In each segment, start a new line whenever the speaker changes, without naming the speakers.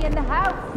in the house.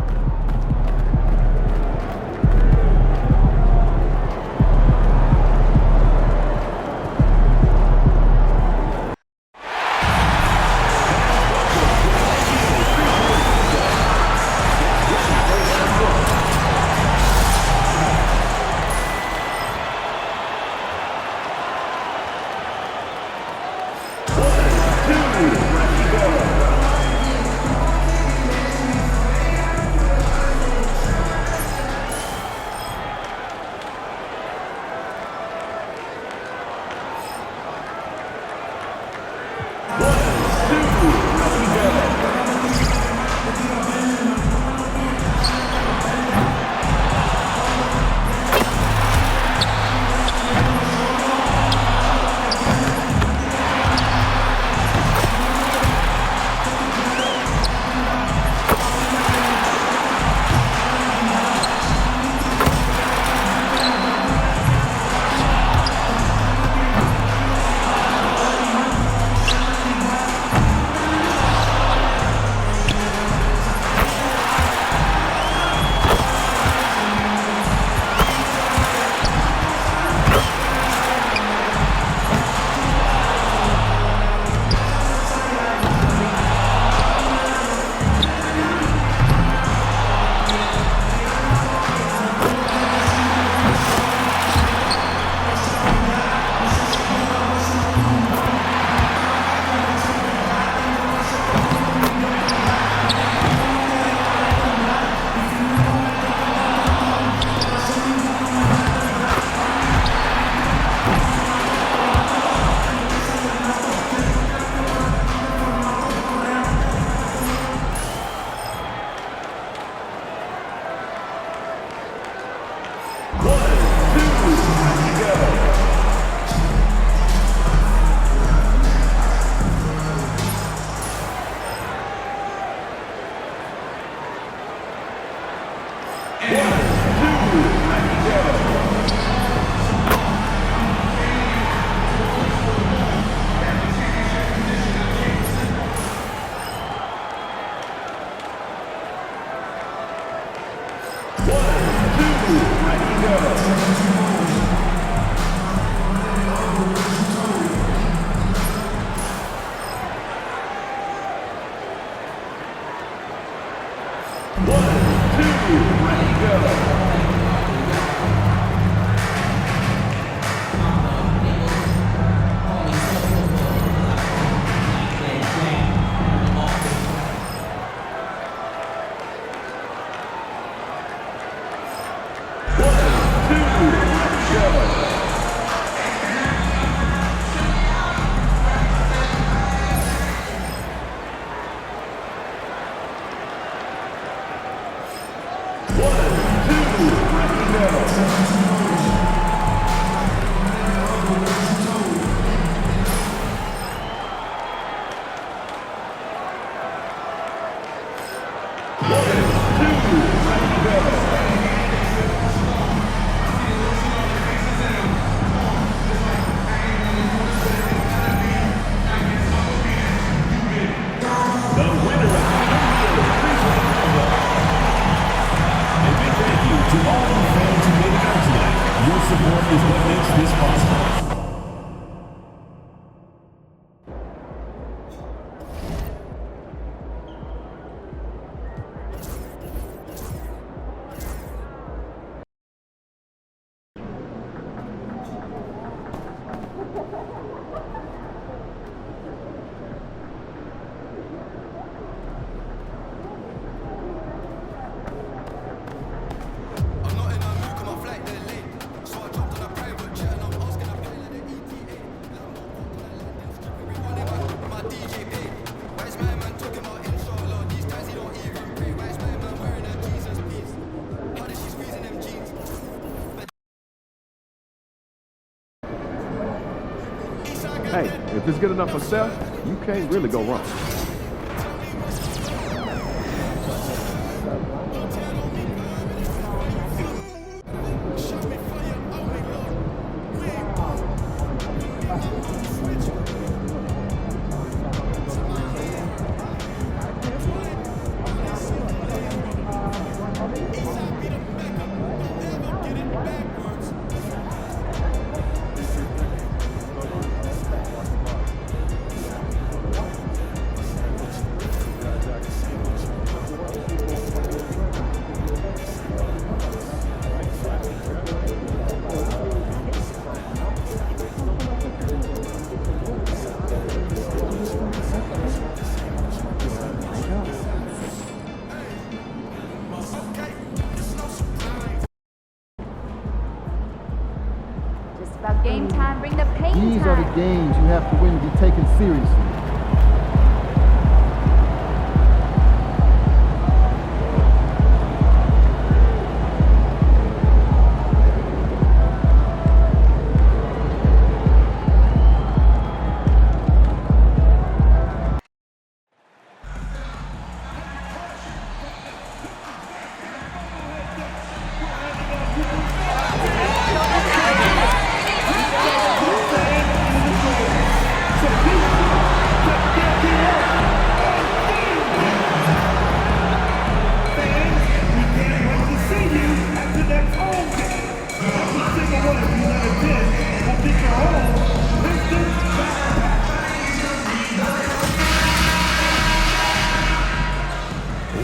Hey, if it's good enough for Steph, you can't really go wrong.
time, bring the pain
These are the
time.
games you have to win to be taken seriously.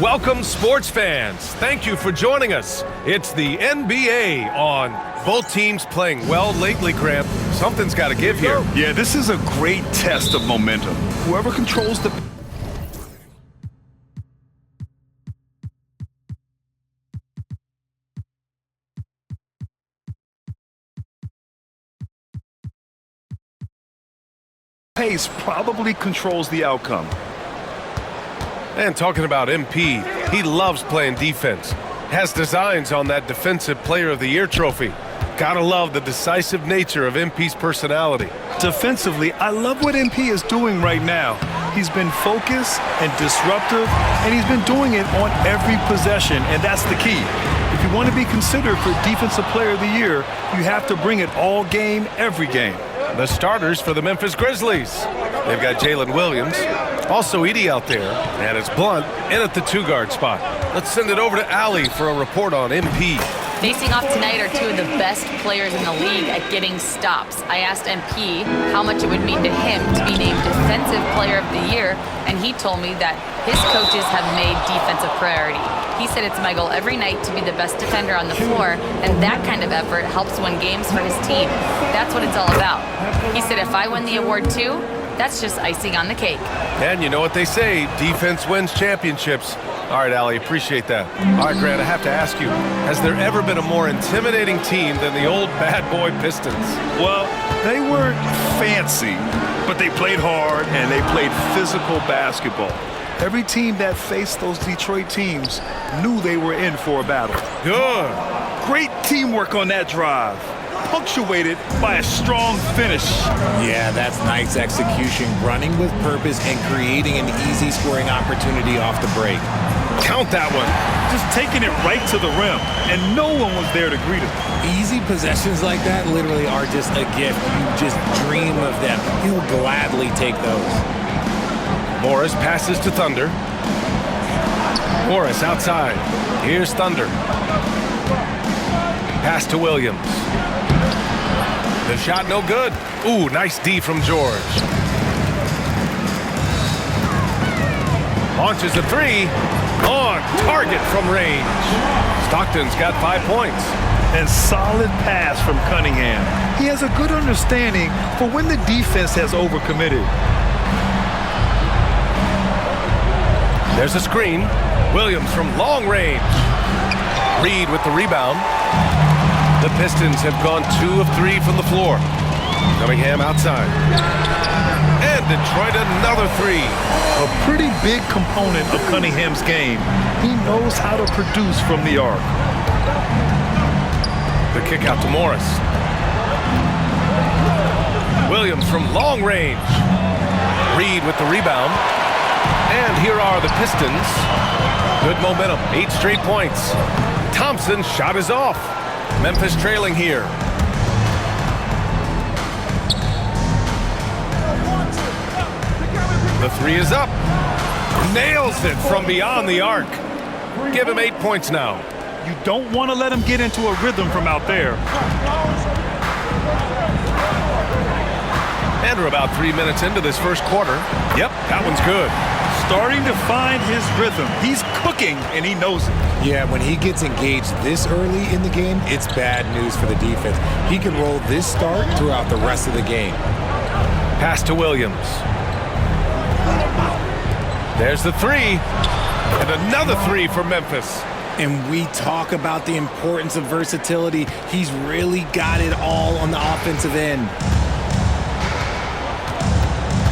Welcome, sports fans. Thank you for joining us. It's the NBA on. Both teams playing well lately, Grant. Something's got to give here.
Yeah, this is a great test of momentum. Whoever controls the pace probably controls the outcome.
And talking about MP, he loves playing defense. Has designs on that Defensive Player of the Year trophy. Gotta love the decisive nature of MP's personality.
Defensively, I love what MP is doing right now. He's been focused and disruptive, and he's been doing it on every possession, and that's the key. If you want to be considered for Defensive Player of the Year, you have to bring it all game, every game.
The starters for the Memphis Grizzlies. They've got Jalen Williams, also Edey out there, and it's Blunt in at the two-guard spot. Let's send it over to Allie for a report on MP.
Facing off tonight are two of the best players in the league at getting stops. I asked MP how much it would mean to him to be named Defensive Player of the Year, and he told me that his coaches have made defense a priority. He said it's my goal every night to be the best defender on the floor, and that kind of effort helps win games for his team. That's what it's all about. He said if I win the award too, that's just icing on the cake.
And you know what they say, defense wins championships. All right, Allie, appreciate that. All right, Grant, I have to ask you, has there ever been a more intimidating team than the old bad boy Pistons?
Well, they weren't fancy, but they played hard and they played physical basketball. Every team that faced those Detroit teams knew they were in for a battle.
Good.
Great teamwork on that drive, punctuated by a strong finish.
Yeah, that's nice execution, running with purpose and creating an easy scoring opportunity off the break.
Count that one.
Just taking it right to the rim, and no one was there to greet him.
Easy possessions like that literally are just a gift. You just dream of them. He'll gladly take those.
Morris passes to Thunder. Morris outside. Here's Thunder. Pass to Williams. The shot no good. Ooh, nice D from George. Launches a three. On target from range. Stockton's got 5 points.
And solid pass from Cunningham. He has a good understanding for when the defense has overcommitted.
There's a screen. Williams from long range. Reed with the rebound. The Pistons have gone 2 of 3 from the floor. Cunningham outside. And Detroit another 3.
A pretty big component of Cunningham's game. He knows how to produce from the arc.
The kick out to Morris. Williams from long range. Reed with the rebound. And here are the Pistons. Good momentum, 8 straight points. Thompson's shot is off. Memphis trailing here. The 3 is up. Nails it from beyond the arc. Give him 8 points now.
You don't want to let him get into a rhythm from out there.
And we're about 3 minutes into this first quarter. Yep, that one's good.
Starting to find his rhythm. He's cooking, and he knows it.
Yeah, when he gets engaged this early in the game, it's bad news for the defense. He can roll this start throughout the rest of the game.
Pass to Williams. There's the 3. And another 3 for Memphis.
And we talk about the importance of versatility. He's really got it all on the offensive end.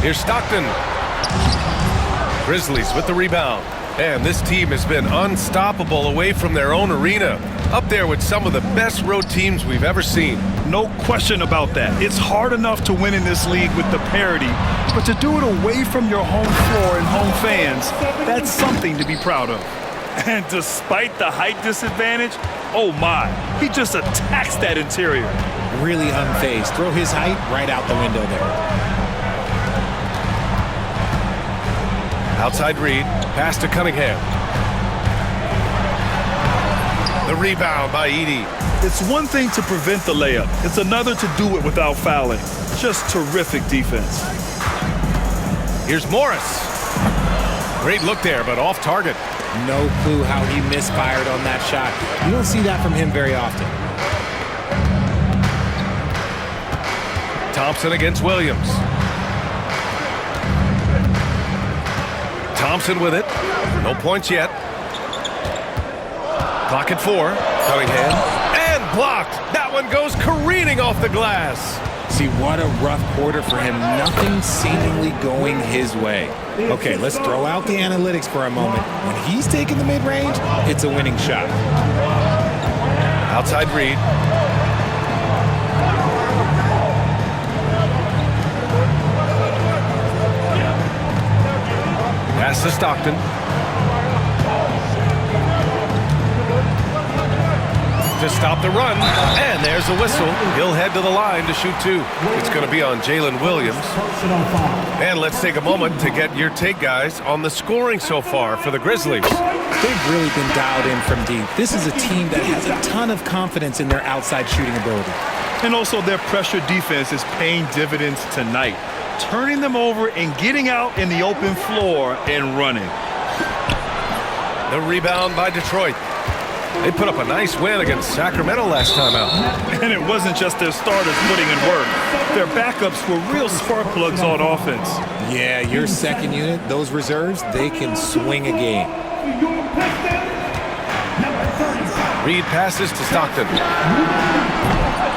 Here's Stockton. Grizzlies with the rebound. And this team has been unstoppable away from their own arena. Up there with some of the best road teams we've ever seen.
No question about that. It's hard enough to win in this league with the parity, but to do it away from your home floor and home fans, that's something to be proud of. And despite the height disadvantage, oh my, he just attacks that interior.
Really unfazed. Throw his height right out the window there.
Outside Reed, pass to Cunningham. The rebound by Edey.
It's one thing to prevent the layup. It's another to do it without fouling. Just terrific defense.
Here's Morris. Great look there, but off target.
No clue how he misfired on that shot. You don't see that from him very often.
Thompson against Williams. Thompson with it. No points yet. Clock at 4. Cunningham. And blocked. That one goes careening off the glass.
See, what a rough quarter for him. Nothing seemingly going his way. Okay, let's throw out the analytics for a moment. When he's taking the mid-range, it's a winning shot.
Outside Reed. Pass to Stockton. To stop the run, and there's a whistle. He'll head to the line to shoot 2. It's going to be on Jalen Williams. And let's take a moment to get your take, guys, on the scoring so far for the Grizzlies.
They've really been dialed in from deep. This is a team that has a ton of confidence in their outside shooting ability.
And also their pressure defense is paying dividends tonight, turning them over and getting out in the open floor and running.
The rebound by Detroit. They put up a nice win against Sacramento last time out.
And it wasn't just their starters putting in work. Their backups were real spark plugs on offense.
Yeah, your second unit, those reserves, they can swing a game.
Reed passes to Stockton.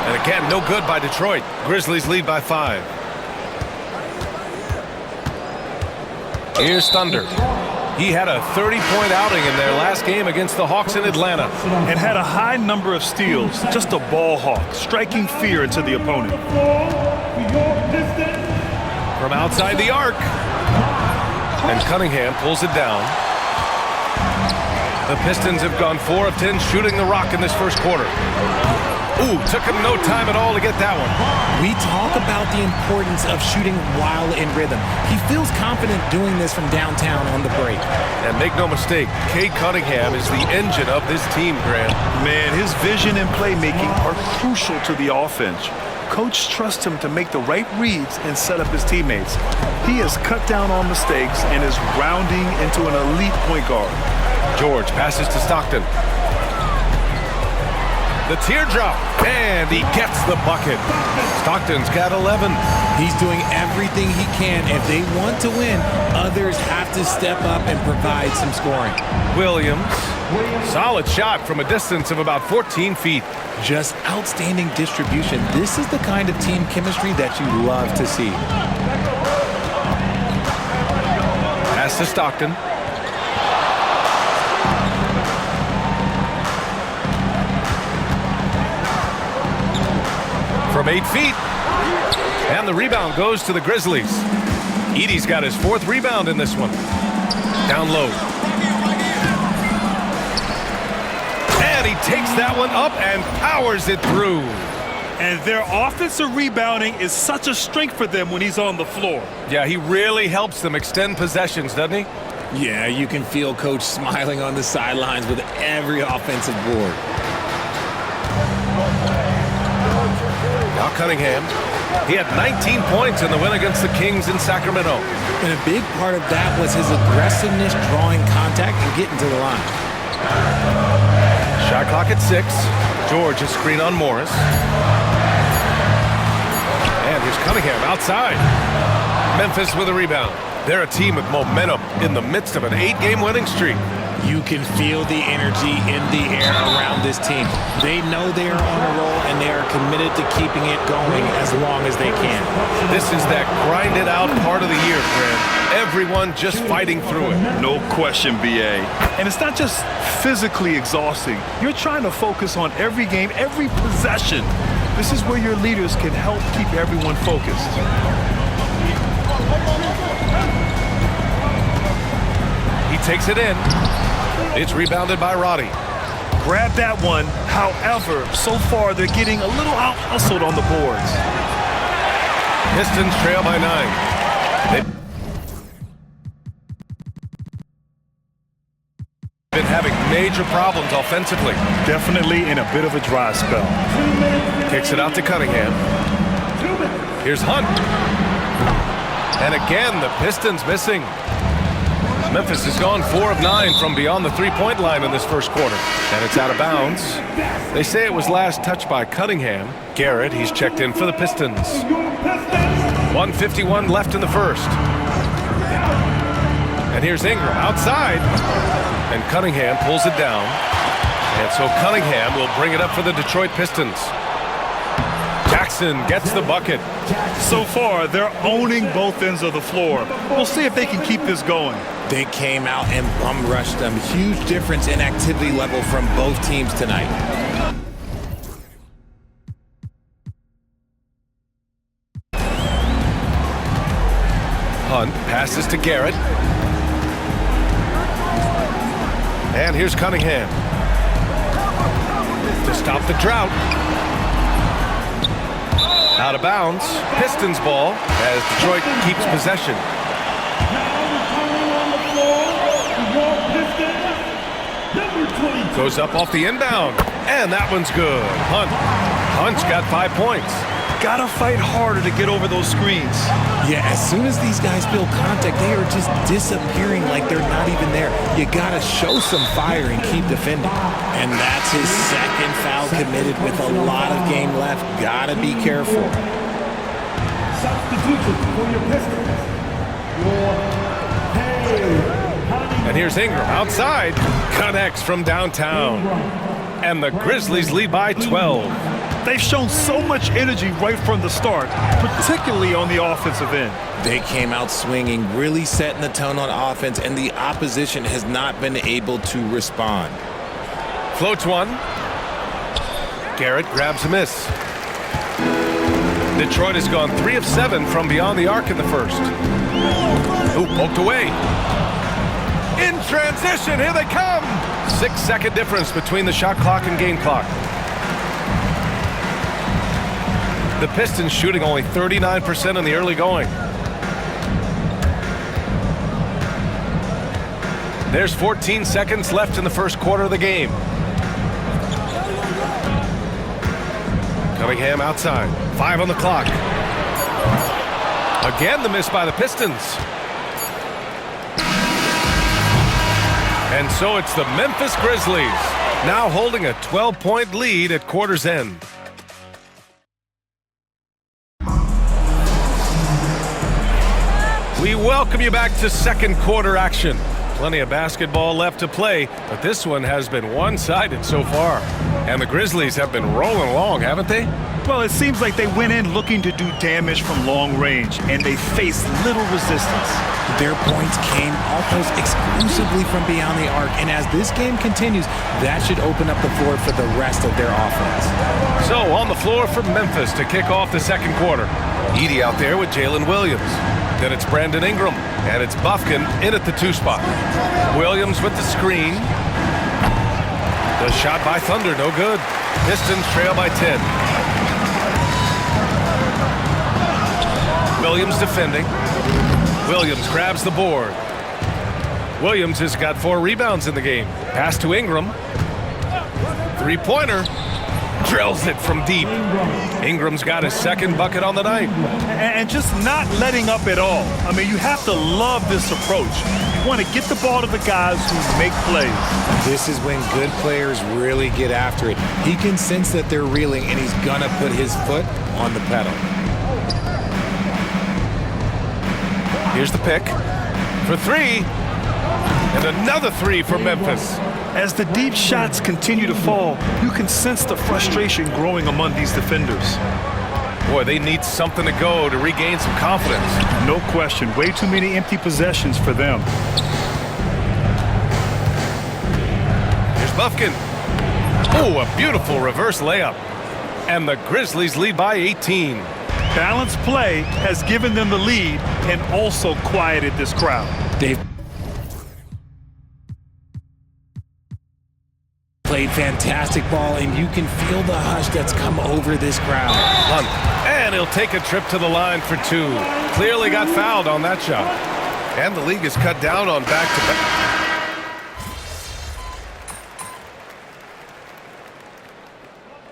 And again, no good by Detroit. Grizzlies lead by 5. Here's Thunder. He had a 30-point outing in their last game against the Hawks in Atlanta.
And had a high number of steals. Just a ball hawk, striking fear into the opponent.
From outside the arc. And Cunningham pulls it down. The Pistons have gone 4 of 10 shooting the rock in this first quarter. Ooh, took him no time at all to get that one.
We talk about the importance of shooting while in rhythm. He feels confident doing this from downtown on the break.
And make no mistake, Cade Cunningham is the engine of this team, Grant.
Man, his vision and playmaking are crucial to the offense. Coach trusts him to make the right reads and set up his teammates. He has cut down on mistakes and is rounding into an elite point guard.
George passes to Stockton. The teardrop, and he gets the bucket. Stockton's got 11.
He's doing everything he can. If they want to win, others have to step up and provide some scoring.
Williams, solid shot from a distance of about 14 feet.
Just outstanding distribution. This is the kind of team chemistry that you love to see.
Pass to Stockton. From 8 feet. And the rebound goes to the Grizzlies. Edey's got his 4th rebound in this one. Down low. And he takes that one up and powers it through.
And their offensive rebounding is such a strength for them when he's on the floor.
Yeah, he really helps them extend possessions, doesn't he?
Yeah, you can feel Coach smiling on the sidelines with every offensive board.
Now Cunningham. He had 19 points in the win against the Kings in Sacramento.
And a big part of that was his aggressiveness, drawing contact and getting to the line.
Shot clock at 6. George is screen on Morris. And here's Cunningham outside. Memphis with a rebound. They're a team with momentum in the midst of an 8-game winning streak.
You can feel the energy in the air around this team. They know they are on a roll, and they are committed to keeping it going as long as they can.
This is that grinded out part of the year, Fred. Everyone just fighting through it.
No question, BA. And it's not just physically exhausting. You're trying to focus on every game, every possession. This is where your leaders can help keep everyone focused.
He takes it in. It's rebounded by Roddy.
Grab that one. However, so far they're getting a little out-hustled on the boards.
Pistons trail by 9. They've been having major problems offensively.
Definitely in a bit of a dry spell.
Kicks it out to Cunningham. Here's Hunt. And again, the Pistons missing. Memphis has gone 4 of 9 from beyond the three-point line in this first quarter. And it's out of bounds. They say it was last touched by Cunningham. Garrett, he's checked in for the Pistons. 1:51 left in the first. And here's Ingram outside. And Cunningham pulls it down. And so Cunningham will bring it up for the Detroit Pistons. Jackson gets the bucket.
So far, they're owning both ends of the floor. We'll see if they can keep this going.
They came out and bum rushed them. Huge difference in activity level from both teams tonight.
Hunt passes to Garrett. And here's Cunningham to stop the drought. Out of bounds. Pistons ball as Detroit keeps possession. Goes up off the inbound. And that one's good. Hunt's got 5 points.
Gotta fight harder to get over those screens.
Yeah, as soon as these guys feel contact, they are just disappearing like they're not even there. You gotta show some fire and keep defending. And that's his second foul committed with a lot of game left. Gotta be careful.
And here's Ingram outside. Connects from downtown. And the Grizzlies lead by 12.
They've shown so much energy right from the start, particularly on the offensive end.
They came out swinging, really setting the tone on offense, and the opposition has not been able to respond.
Floats one. Garrett grabs a miss. Detroit has gone 3 of 7 from beyond the arc in the first. Ooh, poked away. In transition, here they come. 6-second difference between the shot clock and game clock. The Pistons shooting only 39% in the early going. There's 14 seconds left in the first quarter of the game. Cunningham outside. 5 on the clock. Again, the miss by the Pistons. And so it's the Memphis Grizzlies, now holding a 12-point lead at quarter's end. We welcome you back to second quarter action. Plenty of basketball left to play, but this one has been one-sided so far. And the Grizzlies have been rolling along, haven't they?
Well, it seems like they went in looking to do damage from long range, and they faced little resistance.
Their points came almost exclusively from beyond the arc, and as this game continues, that should open up the floor for the rest of their offense.
So on the floor for Memphis to kick off the second quarter. Edey out there with Jalen Williams. Then it's Brandon Ingram, and it's Bufkin in at the 2 spot. Williams with the screen. The shot by Thunder, no good. Pistons trail by 10. Williams defending. Williams grabs the board. Williams has got 4 rebounds in the game. Pass to Ingram. 3-pointer. Drills it from deep. Ingram's got his second bucket on the night.
And just not letting up at all. I mean, you have to love this approach. You want to get the ball to the guys who make plays.
This is when good players really get after it. He can sense that they're reeling, and he's going to put his foot on the pedal.
Here's the pick for 3. And another three for Memphis.
As the deep shots continue to fall, you can sense the frustration growing among these defenders.
Boy, they need something to go to regain some confidence.
No question, way too many empty possessions for them.
Here's Bufkin. Oh, a beautiful reverse layup. And the Grizzlies lead by 18.
Balanced play has given them the lead and also quieted this crowd.
Dave played fantastic ball, and you can feel the hush that's come over this crowd.
Hunt. And he'll take a trip to the line for two. Clearly got fouled on that shot. And the league is cut down on back-to-back.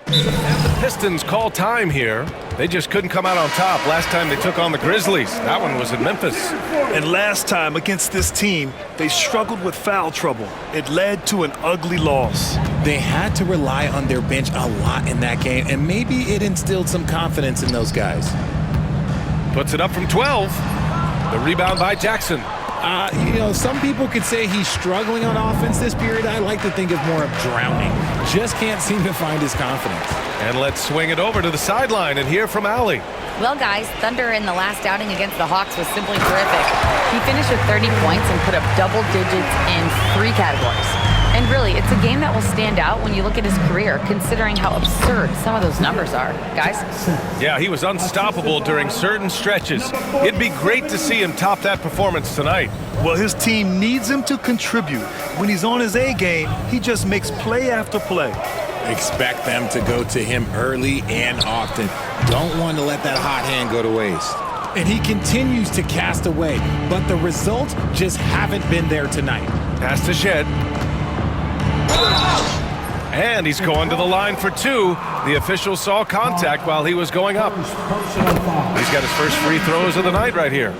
And the Pistons call time here. They just couldn't come out on top last time they took on the Grizzlies. That one was in Memphis.
And last time against this team, they struggled with foul trouble. It led to an ugly loss.
They had to rely on their bench a lot in that game, and maybe it instilled some confidence in those guys.
Puts it up from 12. The rebound by Jackson.
Some people could say he's struggling on offense this period. I like to think of more of drowning. Just can't seem to find his confidence.
And let's swing it over to the sideline and hear from Allie.
Well, guys, Thunder in the last outing against the Hawks was simply terrific. He finished with 30 points and put up double digits in 3 categories. And really, it's a game that will stand out when you look at his career, considering how absurd some of those numbers are. Guys?
Yeah, he was unstoppable during certain stretches. It'd be great to see him top that performance tonight.
Well, his team needs him to contribute. When he's on his A game, he just makes play after play.
Expect them to go to him early and often. Don't want to let that hot hand go to waste. And he continues to cast away, but the results just haven't been there tonight.
Pass to Shed. And he's going to the line for 2. The official saw contact while he was going up. He's got his first free throws of the night right here.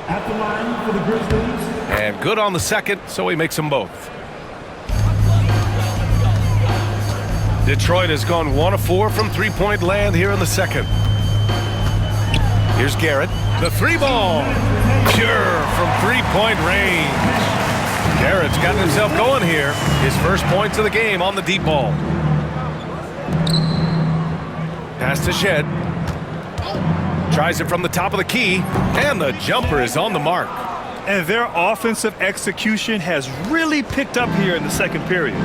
At the line for the Grizzlies.
And good on the second, so he makes them both. Detroit has gone 1 of 4 from three-point land here in the second. Here's Garrett. The 3-ball. Pure from three-point range. Garrett's gotten himself going here. His first points of the game on the deep ball. Pass to Shed. Tries it from the top of the key, and the jumper is on the mark.
And their offensive execution has really picked up here in the second period.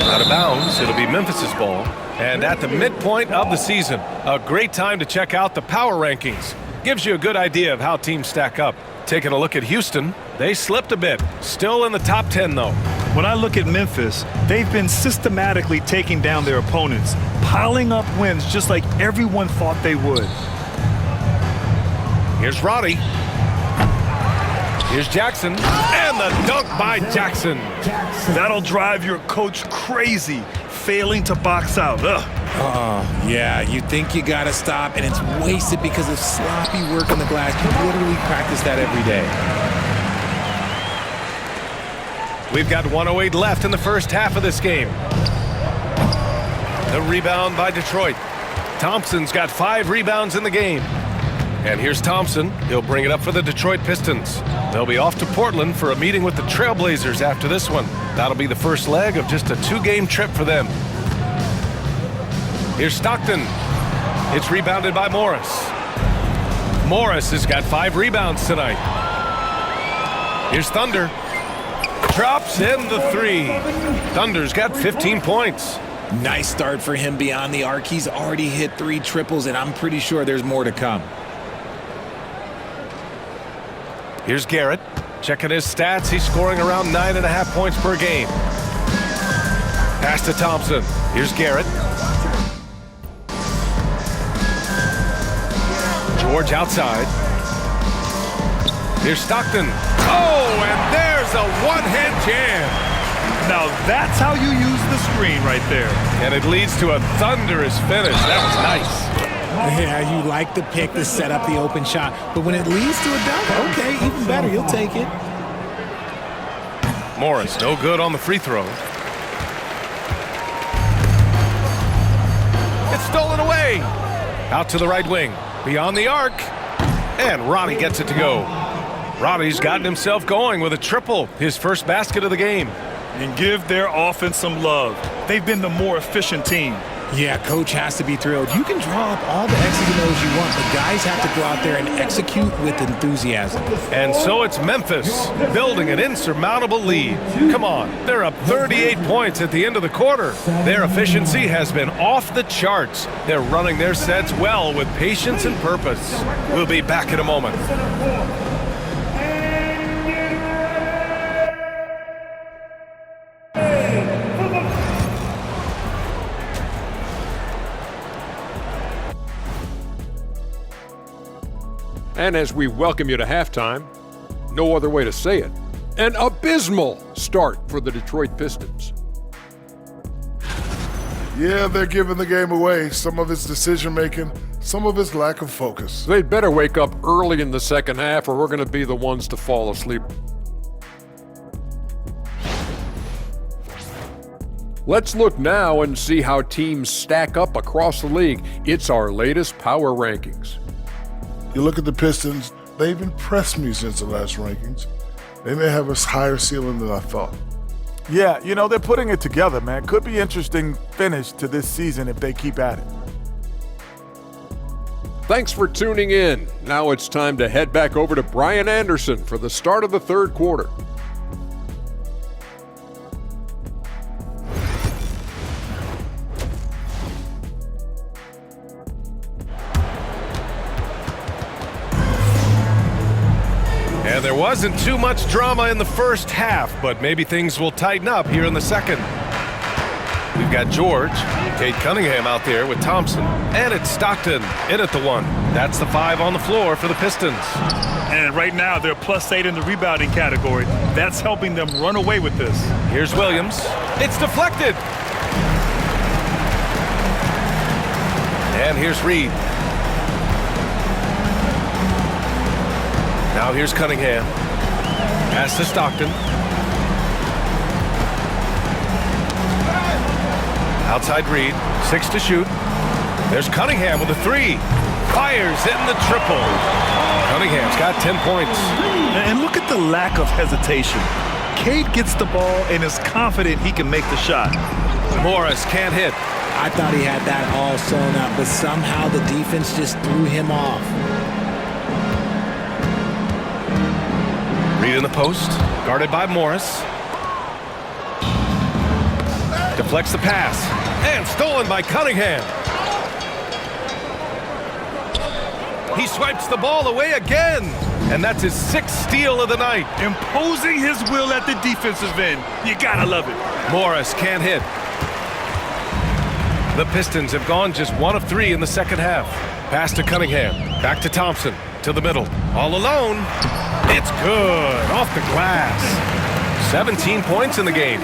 Out of bounds, it'll be Memphis's ball. And at the midpoint of the season, a great time to check out the power rankings. Gives you a good idea of how teams stack up. Taking a look at Houston, they slipped a bit. Still in the top 10, though.
When I look at Memphis, they've been systematically taking down their opponents, piling up wins just like everyone thought they would.
Here's Roddy. Here's Jackson. And the dunk by Jackson.
That'll drive your coach crazy, failing to box out.
Yeah, you think you gotta stop, and it's wasted because of sloppy work on the glass. You literally practice that every day.
We've got 1:08 left in the first half of this game. The rebound by Detroit. Thompson's got 5 rebounds in the game. And here's Thompson. He'll bring it up for the Detroit Pistons. They'll be off to Portland for a meeting with the Trailblazers after this one. That'll be the first leg of just a 2-game trip for them. Here's Stockton. It's rebounded by Morris. Morris has got 5 rebounds tonight. Here's Thunder. Drops in the 3. Thunder's got 15 points.
Nice start for him beyond the arc. He's already hit 3 triples, and I'm pretty sure there's more to come.
Here's Garrett. Checking his stats. He's scoring around 9.5 points per game. Pass to Thompson. Here's Garrett. George outside. Here's Stockton. Oh, and there's a one-hand jam.
Now that's how you use the screen right there.
And it leads to a thunderous finish. That was nice.
Yeah, you like the pick to set up the open shot, but when it leads to a dunk, okay, even better, you'll take it.
Morris, no good on the free throw. It's stolen away. Out to the right wing. Beyond the arc. And Ronnie gets it to go. Roddy's gotten himself going with a triple, his first basket of the game.
And give their offense some love. They've been the more efficient team.
Yeah, coach has to be thrilled. You can draw up all the X's and O's you want, but guys have to go out there and execute with enthusiasm.
And so it's Memphis building an insurmountable lead. Come on, they're up 38 points at the end of the quarter. Their efficiency has been off the charts. They're running their sets well with patience and purpose. We'll be back in a moment.
And as we welcome you to halftime, no other way to say it, an abysmal start for the Detroit Pistons.
Yeah, they're giving the game away. Some of its decision-making, some of its lack of focus.
They'd better wake up early in the second half or we're going to be the ones to fall asleep. Let's look now and see how teams stack up across the league. It's our latest power rankings.
You look at the Pistons, they've impressed me since the last rankings. They may have a higher ceiling than I thought.
Yeah, you know, they're putting it together, man. Could be interesting finish to this season if they keep at it.
Thanks for tuning in. Now it's time to head back over to Brian Anderson for the start of the third quarter.
And there wasn't too much drama in the first half, but maybe things will tighten up here in the second. We've got George, Cade Cunningham out there with Thompson, and it's Stockton in at the one. That's the 5 on the floor for the Pistons.
And right now, they're +8 in the rebounding category. That's helping them run away with this.
Here's Williams. It's deflected. And here's Reed. Now here's Cunningham. Pass to Stockton. Outside Reed. 6 to shoot. There's Cunningham with a 3. Fires in the triple. Cunningham's got 10 points.
And look at the lack of hesitation. Cade gets the ball and is confident he can make the shot.
Morris can't hit.
I thought he had that all sewn up, but somehow the defense just threw him off.
Reed in the post, guarded by Morris. Deflects the pass, and stolen by Cunningham. He swipes the ball away again, and that's his 6th steal of the night.
Imposing his will at the defensive end. You gotta love it.
Morris can't hit. The Pistons have gone just 1 of 3 in the second half. Pass to Cunningham, back to Thompson, to the middle, all alone. It's good, off the glass. 17 points in the game.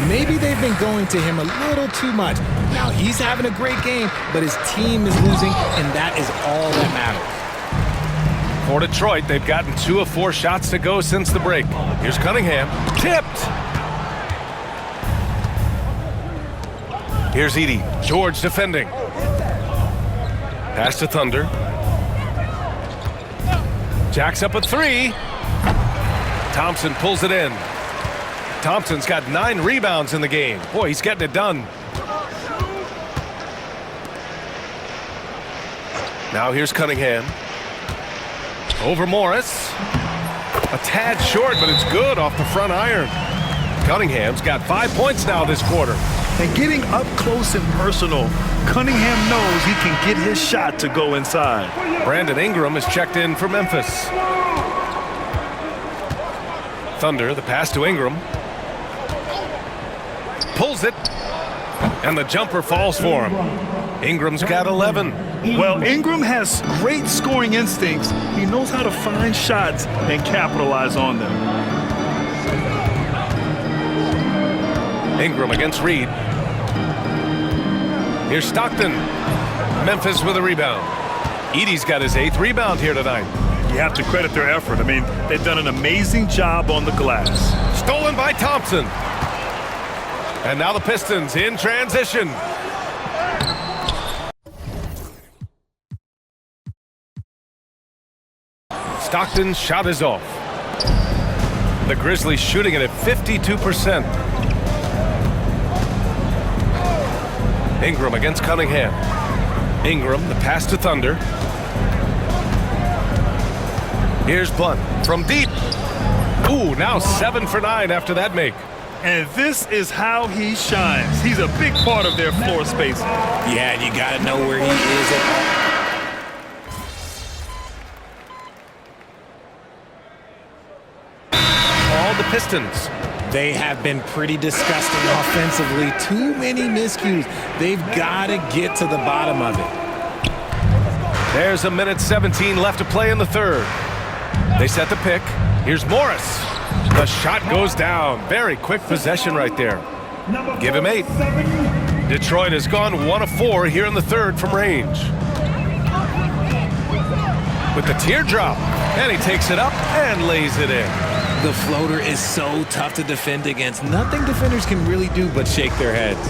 Maybe they've been going to him a little too much. Now he's having a great game, but his team is losing, and that is all that matters.
For Detroit, they've gotten 2 of 4 shots to go since the break. Here's Cunningham, tipped. Here's Edey, George defending. Pass to Thunder. Jacks up a 3. Thompson pulls it in. Thompson's got 9 rebounds in the game. Boy, he's getting it done. Now here's Cunningham. Over Morris. A tad short, but it's good off the front iron. Cunningham's got 5 points now this quarter.
And getting up close and personal, Cunningham knows he can get his shot to go inside.
Brandon Ingram is checked in for Memphis. Thunder, the pass to Ingram. Pulls it, and the jumper falls for him. Ingram's got 11.
Well, Ingram has great scoring instincts. He knows how to find shots and capitalize on them.
Ingram against Reed. Here's Stockton. Memphis with a rebound. Edey's got his 8th rebound here tonight.
You have to credit their effort. I mean, they've done an amazing job on the glass.
Stolen by Thompson. And now the Pistons in transition. Stockton's shot is off. The Grizzlies shooting it at 52%. Ingram against Cunningham. Ingram, the pass to Thunder. Here's Blunt from deep. Ooh, now 7 for 9 after that make.
And this is how he shines. He's a big part of their floor space.
Yeah, and you got to know where he is at all.
The Pistons.
They have been pretty disgusting offensively. Too many miscues. They've got to get to the bottom of it.
There's a minute 17 left to play in the third. They set the pick. Here's Morris. The shot goes down. Very quick possession right there. Give him 8. Detroit has gone 1 of 4 here in the third from range. With the teardrop. And he takes it up and lays it in.
The floater is so tough to defend against. Nothing defenders can really do but shake their heads.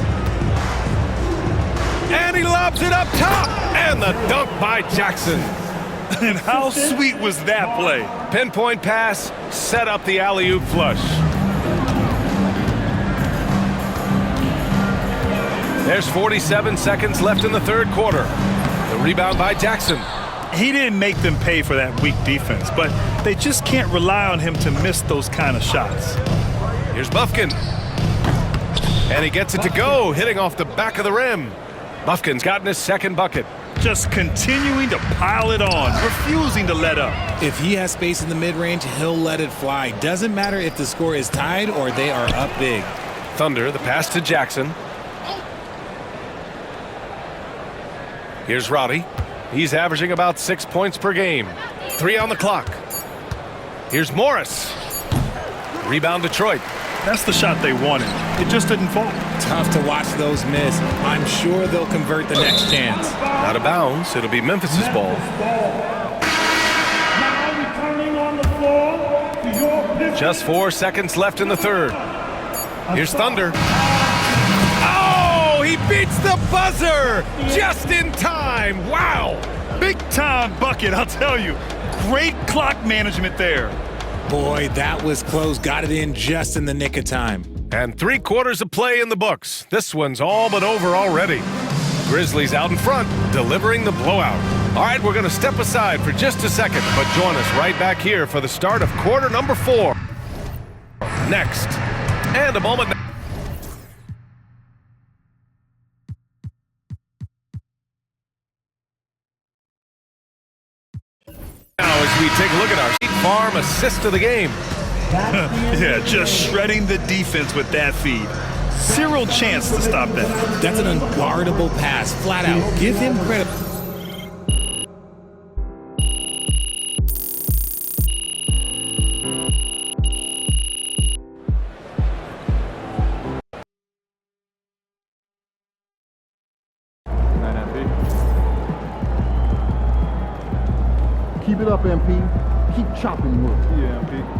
And he lobs it up top. And the dunk by Jackson.
And how sweet was that play?
Pinpoint pass, set up the alley-oop flush. There's 47 seconds left in the third quarter. The rebound by Jackson.
He didn't make them pay for that weak defense, but they just can't rely on him to miss those kind of shots.
Here's Bufkin. And he gets it to go, hitting off the back of the rim. Bufkin's gotten his second bucket.
Just continuing to pile it on, refusing to let up.
If he has space in the mid-range, he'll let it fly. Doesn't matter if the score is tied or they are up big.
Thunder, the pass to Jackson. Here's Roddy. He's averaging about 6 points per game. 3 on the clock. Here's Morris. Rebound Detroit.
That's the shot they wanted. It just didn't fall.
Tough to watch those miss. I'm sure they'll convert the next chance.
Out of bounds. It'll be Memphis's ball.
Now returning on the floor to your Pistons.
Just 4 seconds left in the third. Here's Thunder. Oh, he beats the buzzer just in time. Wow.
Big time bucket, I'll tell you. Great clock management there.
Boy, that was close. Got it in just in the nick of time.
And 3 quarters of play in the books. This one's all but over already. Grizzlies out in front, delivering the blowout. All right, we're going to step aside for just a second, but join us right back here for the start of quarter number 4. Next. And a moment. Now as we take a look at our State Farm assist of the game.
Yeah, just shredding the defense with that feed. Zero chance to stop that.
That's an unguardable pass, flat out. Give him credit.
Keep it up, MP. Keep chopping wood. Yeah, MP.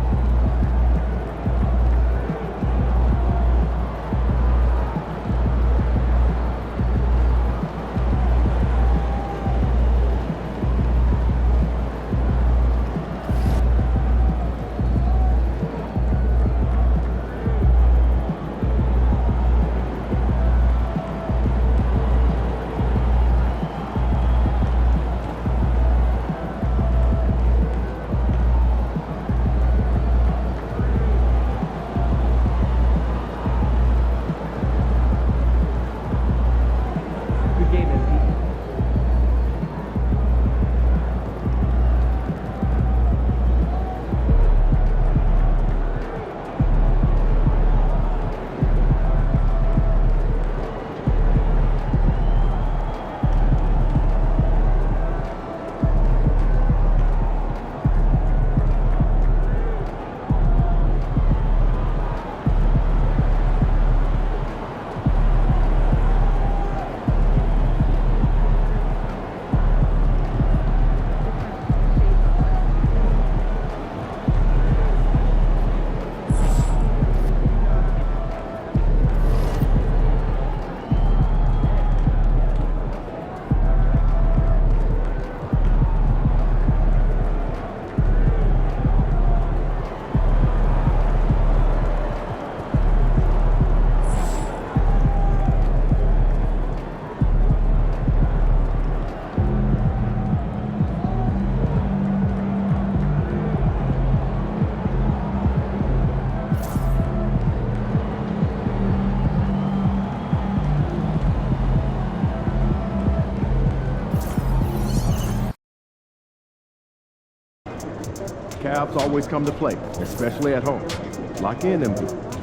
Cavs always come to play, especially at home. Lock in, MP.